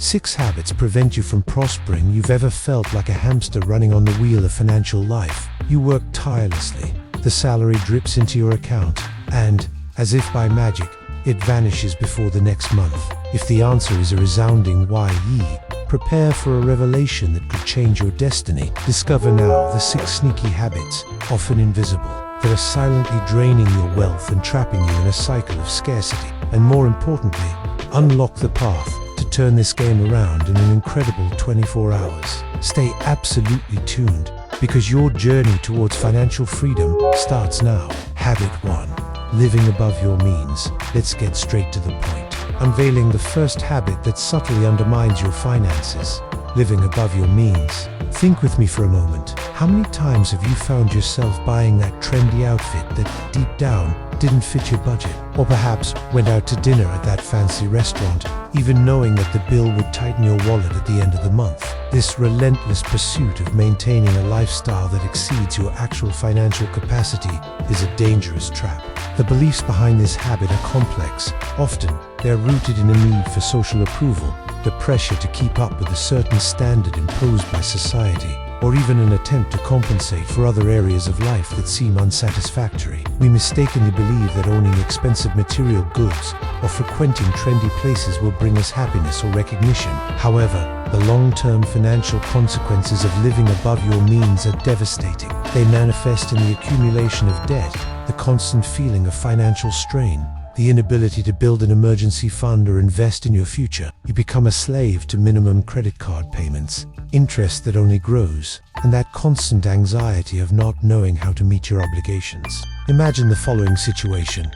6 habits prevent you from prospering. You've ever felt like a hamster running on the wheel of financial life. You work tirelessly, the salary drips into your account, and, as if by magic, it vanishes before the next month. If the answer is a resounding why ye, prepare for a revelation that could change your destiny. Discover now the 6 sneaky habits, often invisible, that are silently draining your wealth and trapping you in a cycle of scarcity. And more importantly, unlock the path to turn this game around in an incredible 24 hours. Stay absolutely tuned, because your journey towards financial freedom starts now. Habit 1. Living above your means. Let's get straight to the point. Unveiling the first habit that subtly undermines your finances. Living above your means. Think with me for a moment. How many times have you found yourself buying that trendy outfit that, deep down, didn't fit your budget? Or perhaps went out to dinner at that fancy restaurant, even knowing that the bill would tighten your wallet at the end of the month. This relentless pursuit of maintaining a lifestyle that exceeds your actual financial capacity is a dangerous trap. The beliefs behind this habit are complex. Often, they're rooted in a need for social approval, the pressure to keep up with a certain standard imposed by society, or even an attempt to compensate for other areas of life that seem unsatisfactory. We mistakenly believe that owning expensive material goods or frequenting trendy places will bring us happiness or recognition. However, the long-term financial consequences of living above your means are devastating. They manifest in the accumulation of debt, the constant feeling of financial strain, the inability to build an emergency fund or invest in your future. You become a slave to minimum credit card payments, interest that only grows, and that constant anxiety of not knowing how to meet your obligations. Imagine the following situation.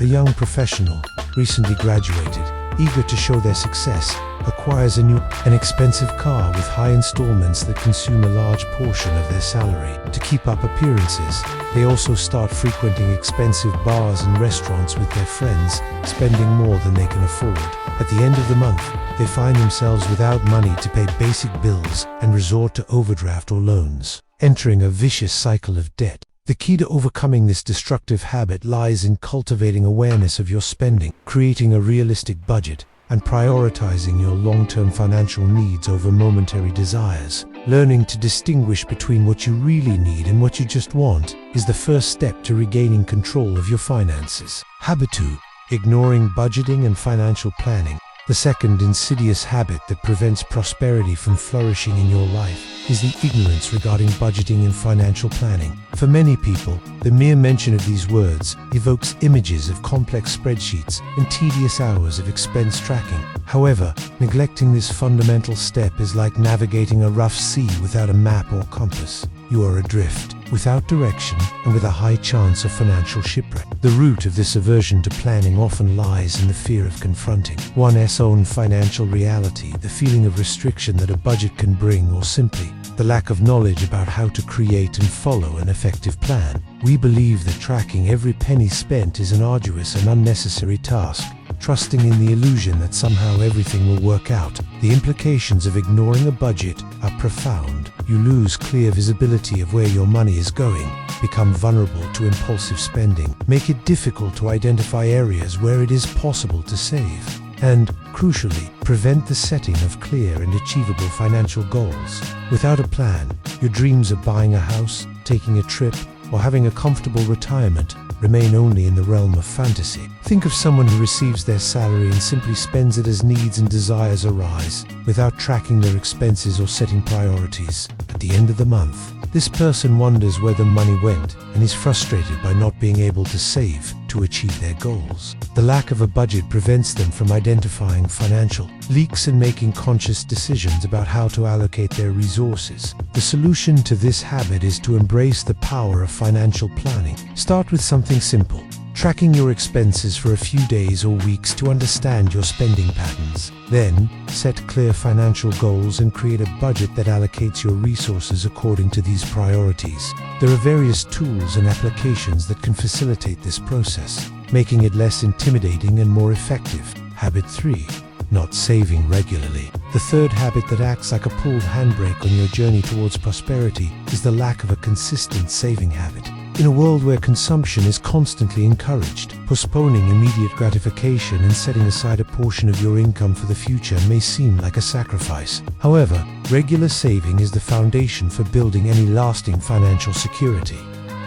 A young professional, recently graduated, eager to show their success, acquires an expensive car with high installments that consume a large portion of their salary. To keep up appearances, they also start frequenting expensive bars and restaurants with their friends, spending more than they can afford. At the end of the month, they find themselves without money to pay basic bills and resort to overdraft or loans, entering a vicious cycle of debt. The key to overcoming this destructive habit lies in cultivating awareness of your spending, creating a realistic budget, and prioritizing your long-term financial needs over momentary desires. Learning to distinguish between what you really need and what you just want is the first step to regaining control of your finances. Habit 2. Ignoring budgeting and financial planning. The second insidious habit that prevents prosperity from flourishing in your life is the ignorance regarding budgeting and financial planning. For many people, the mere mention of these words evokes images of complex spreadsheets and tedious hours of expense tracking. However, neglecting this fundamental step is like navigating a rough sea without a map or compass. You are adrift, without direction, and with a high chance of financial shipwreck. The root of this aversion to planning often lies in the fear of confronting one's own financial reality, the feeling of restriction that a budget can bring, or simply the lack of knowledge about how to create and follow an effective plan. We believe that tracking every penny spent is an arduous and unnecessary task, trusting in the illusion that somehow everything will work out. The implications of ignoring a budget are profound. You lose clear visibility of where your money is going, become vulnerable to impulsive spending, make it difficult to identify areas where it is possible to save, and, crucially, prevent the setting of clear and achievable financial goals. Without a plan, your dreams of buying a house, taking a trip, or having a comfortable retirement remain only in the realm of fantasy. Think of someone who receives their salary and simply spends it as needs and desires arise, without tracking their expenses or setting priorities. At the end of the month, this person wonders where the money went and is frustrated by not being able to save to achieve their goals. The lack of a budget prevents them from identifying financial leaks and making conscious decisions about how to allocate their resources. The solution to this habit is to embrace the power of financial planning. Start with something simple, tracking your expenses for a few days or weeks to understand your spending patterns. Then, set clear financial goals and create a budget that allocates your resources according to these priorities. There are various tools and applications that can facilitate this process, making it less intimidating and more effective. Habit 3. Not saving regularly. The third habit that acts like a pulled handbrake on your journey towards prosperity is the lack of a consistent saving habit. In a world where consumption is constantly encouraged, postponing immediate gratification and setting aside a portion of your income for the future may seem like a sacrifice. However, regular saving is the foundation for building any lasting financial security.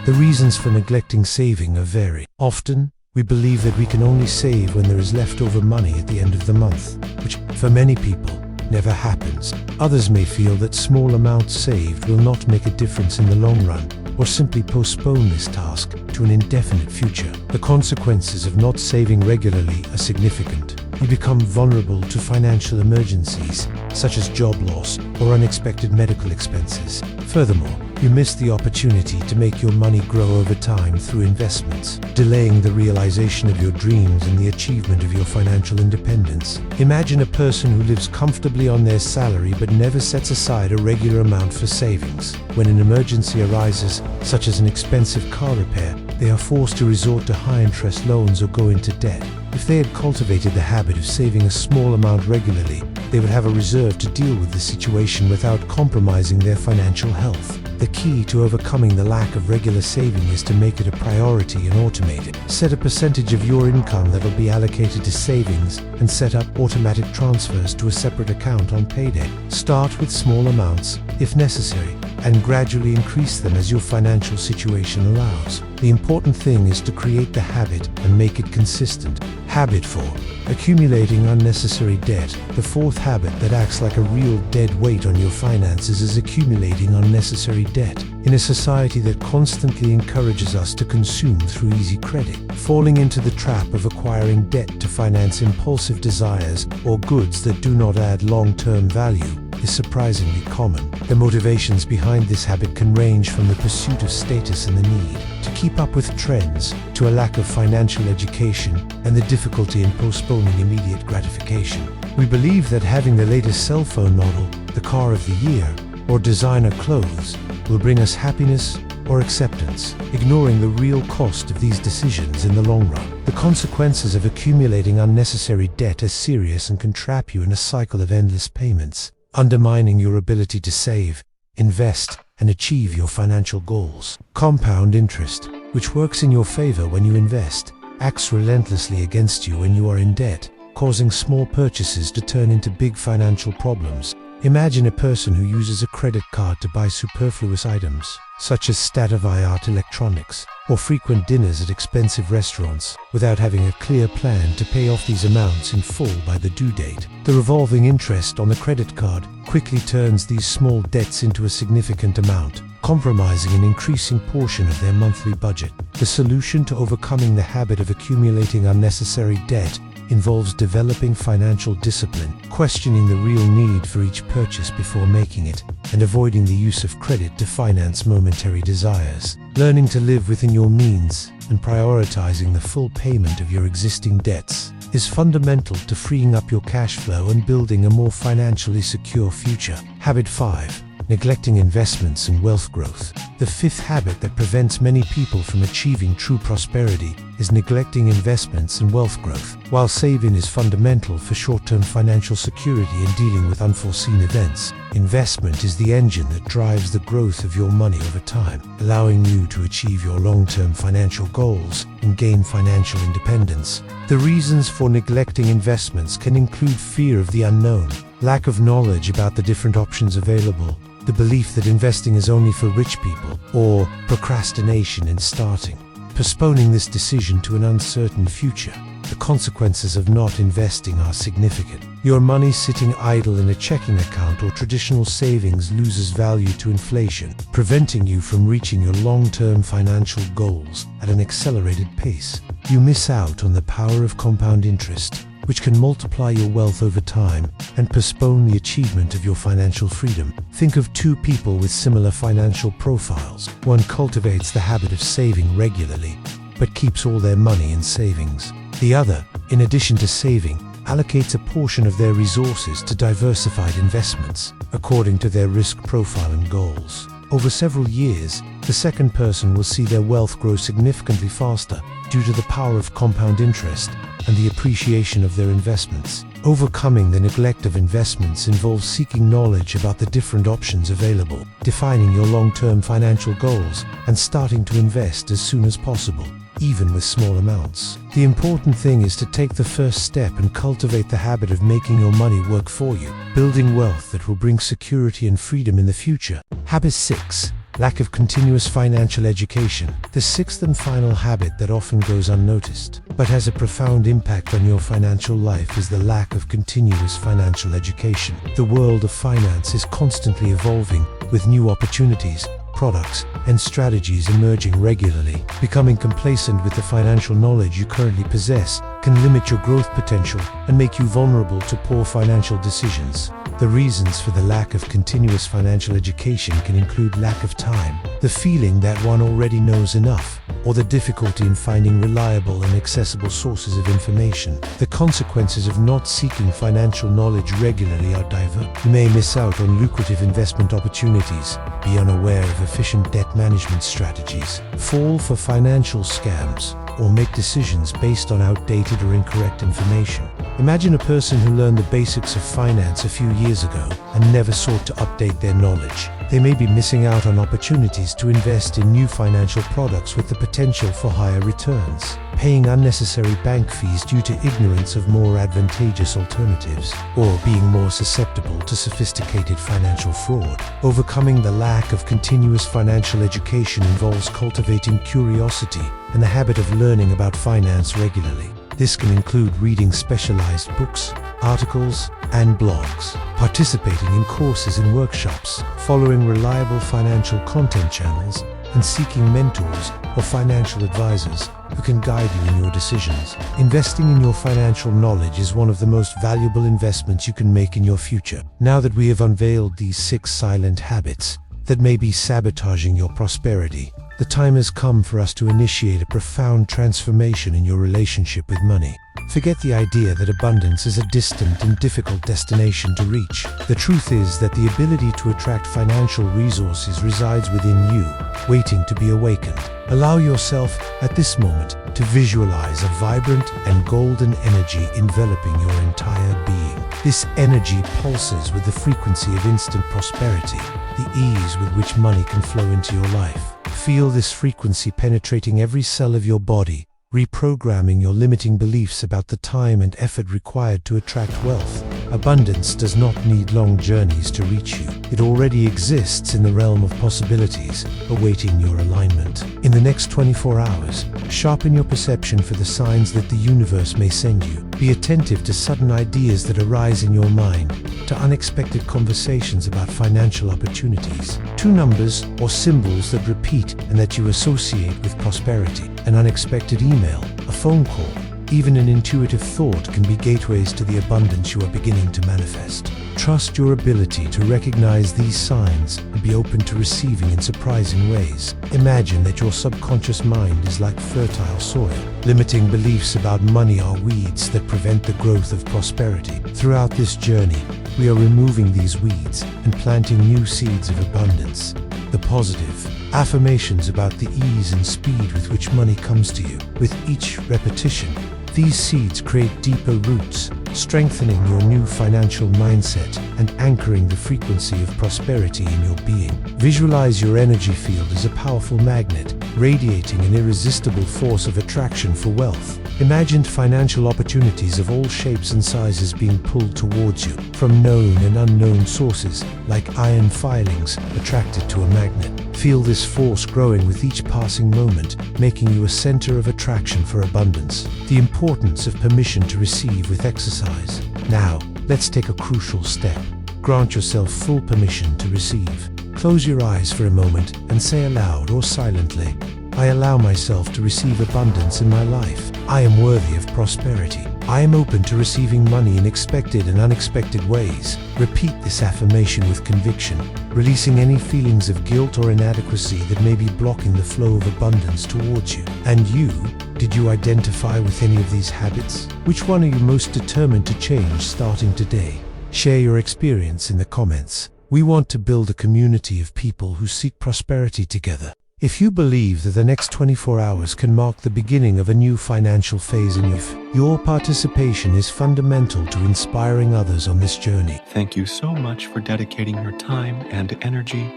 The reasons for neglecting saving are varied. Often, we believe that we can only save when there is leftover money at the end of the month, which, for many people, never happens. Others may feel that small amounts saved will not make a difference in the long run, or simply postpone this task to an indefinite future. The consequences of not saving regularly are significant. You become vulnerable to financial emergencies, such as job loss or unexpected medical expenses. Furthermore, you miss the opportunity to make your money grow over time through investments, delaying the realization of your dreams and the achievement of your financial independence. Imagine a person who lives comfortably on their salary but never sets aside a regular amount for savings. When an emergency arises, such as an expensive car repair, they are forced to resort to high-interest loans or go into debt. If they had cultivated the habit of saving a small amount regularly, they would have a reserve to deal with the situation without compromising their financial health. The key to overcoming the lack of regular saving is to make it a priority and automate it. Set a percentage of your income that will be allocated to savings and set up automatic transfers to a separate account on payday. Start with small amounts, if necessary, and gradually increase them as your financial situation allows. The important thing is to create the habit and make it consistent. Habit 4. Accumulating unnecessary debt. The fourth habit that acts like a real dead weight on your finances is accumulating unnecessary debt. In a society that constantly encourages us to consume through easy credit, falling into the trap of acquiring debt to finance impulsive desires or goods that do not add long-term value is surprisingly common. The motivations behind this habit can range from the pursuit of status and the need to keep up with trends, to a lack of financial education and the difficulty in postponing immediate gratification. We believe that having the latest cell phone model, the car of the year, or designer clothes will bring us happiness or acceptance, ignoring the real cost of these decisions in the long run. The consequences of accumulating unnecessary debt are serious and can trap you in a cycle of endless payments, undermining your ability to save, invest, and achieve your financial goals. Compound interest, which works in your favor when you invest, acts relentlessly against you when you are in debt, causing small purchases to turn into big financial problems. Imagine a person who uses a credit card to buy superfluous items, such as state-of-the-art electronics, or frequent dinners at expensive restaurants, without having a clear plan to pay off these amounts in full by the due date. The revolving interest on the credit card quickly turns these small debts into a significant amount, compromising an increasing portion of their monthly budget. The solution to overcoming the habit of accumulating unnecessary debt involves developing financial discipline, questioning the real need for each purchase before making it, and avoiding the use of credit to finance momentary desires. Learning to live within your means and prioritizing the full payment of your existing debts is fundamental to freeing up your cash flow and building a more financially secure future. Habit 5. Neglecting investments and wealth growth. The fifth habit that prevents many people from achieving true prosperity is neglecting investments and wealth growth. While saving is fundamental for short-term financial security and dealing with unforeseen events, investment is the engine that drives the growth of your money over time, allowing you to achieve your long-term financial goals and gain financial independence. The reasons for neglecting investments can include fear of the unknown, lack of knowledge about the different options available, the belief that investing is only for rich people, or procrastination in starting, postponing this decision to an uncertain future. The consequences of not investing are significant. Your money sitting idle in a checking account or traditional savings loses value to inflation, preventing you from reaching your long-term financial goals at an accelerated pace. You miss out on the power of compound interest, which can multiply your wealth over time and postpone the achievement of your financial freedom. Think of two people with similar financial profiles. One cultivates the habit of saving regularly, but keeps all their money in savings. The other, in addition to saving, allocates a portion of their resources to diversified investments, according to their risk profile and goals. Over several years, the second person will see their wealth grow significantly faster, due to the power of compound interest and the appreciation of their investments. Overcoming the neglect of investments involves seeking knowledge about the different options available, defining your long-term financial goals, and starting to invest as soon as possible, even with small amounts. The important thing is to take the first step and cultivate the habit of making your money work for you, building wealth that will bring security and freedom in the future. Habit 6. Lack of continuous financial education. The sixth and final habit that often goes unnoticed, but has a profound impact on your financial life, is the lack of continuous financial education. The world of finance is constantly evolving, with new opportunities, products, and strategies emerging regularly. Becoming complacent with the financial knowledge you currently possess can limit your growth potential and make you vulnerable to poor financial decisions. The reasons for the lack of continuous financial education can include lack of time, the feeling that one already knows enough, or the difficulty in finding reliable and accessible sources of information. The consequences of not seeking financial knowledge regularly are diverse. You may miss out on lucrative investment opportunities, be unaware of efficient debt management strategies, fall for financial scams, or make decisions based on outdated or incorrect information. Imagine a person who learned the basics of finance a few years ago and never sought to update their knowledge. They may be missing out on opportunities to invest in new financial products with the potential for higher returns, paying unnecessary bank fees due to ignorance of more advantageous alternatives, or being more susceptible to sophisticated financial fraud. Overcoming the lack of continuous financial education involves cultivating curiosity and the habit of learning about finance regularly. This can include reading specialized books, articles, and blogs, participating in courses and workshops, following reliable financial content channels, and seeking mentors or financial advisors who can guide you in your decisions. Investing in your financial knowledge is one of the most valuable investments you can make in your future. Now that we have unveiled these 6 silent habits that may be sabotaging your prosperity, the time has come for us to initiate a profound transformation in your relationship with money. Forget the idea that abundance is a distant and difficult destination to reach. The truth is that the ability to attract financial resources resides within you, waiting to be awakened. Allow yourself, at this moment, to visualize a vibrant and golden energy enveloping your entire being. This energy pulses with the frequency of instant prosperity, the ease with which money can flow into your life. Feel this frequency penetrating every cell of your body, reprogramming your limiting beliefs about the time and effort required to attract wealth. Abundance does not need long journeys to reach you. It already exists in the realm of possibilities, awaiting your alignment. In the next 24 hours, sharpen your perception for the signs that the universe may send you. Be attentive to sudden ideas that arise in your mind, to unexpected conversations about financial opportunities, to numbers or symbols that repeat and that you associate with prosperity. An unexpected email, a phone call, even an intuitive thought can be gateways to the abundance you are beginning to manifest. Trust your ability to recognize these signs and be open to receiving in surprising ways. Imagine that your subconscious mind is like fertile soil. Limiting beliefs about money are weeds that prevent the growth of prosperity. Throughout this journey, we are removing these weeds and planting new seeds of abundance. The positive affirmations about the ease and speed with which money comes to you. With each repetition, these seeds create deeper roots, strengthening your new financial mindset and anchoring the frequency of prosperity in your being. Visualize your energy field as a powerful magnet, radiating an irresistible force of attraction for wealth. Imagine financial opportunities of all shapes and sizes being pulled towards you from known and unknown sources, like iron filings attracted to a magnet. Feel this force growing with each passing moment, making you a center of attraction for abundance. The importance of permission to receive with exercise. Now, let's take a crucial step. Grant yourself full permission to receive. Close your eyes for a moment and say aloud or silently, "I allow myself to receive abundance in my life. I am worthy of prosperity. I am open to receiving money in expected and unexpected ways." Repeat this affirmation with conviction, releasing any feelings of guilt or inadequacy that may be blocking the flow of abundance towards you. And you, did you identify with any of these habits? Which one are you most determined to change starting today? Share your experience in the comments. We want to build a community of people who seek prosperity together. If you believe that the next 24 hours can mark the beginning of a new financial phase in your life, your participation is fundamental to inspiring others on this journey. Thank you so much for dedicating your time and energy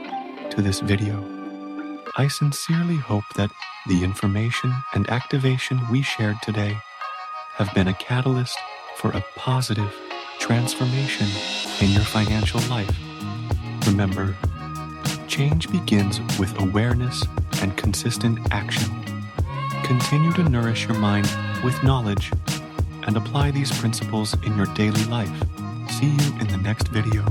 to this video. I sincerely hope that the information and activation we shared today have been a catalyst for a positive transformation in your financial life. Remember, change begins with awareness and consistent action. Continue to nourish your mind with knowledge and apply these principles in your daily life. See you in the next video.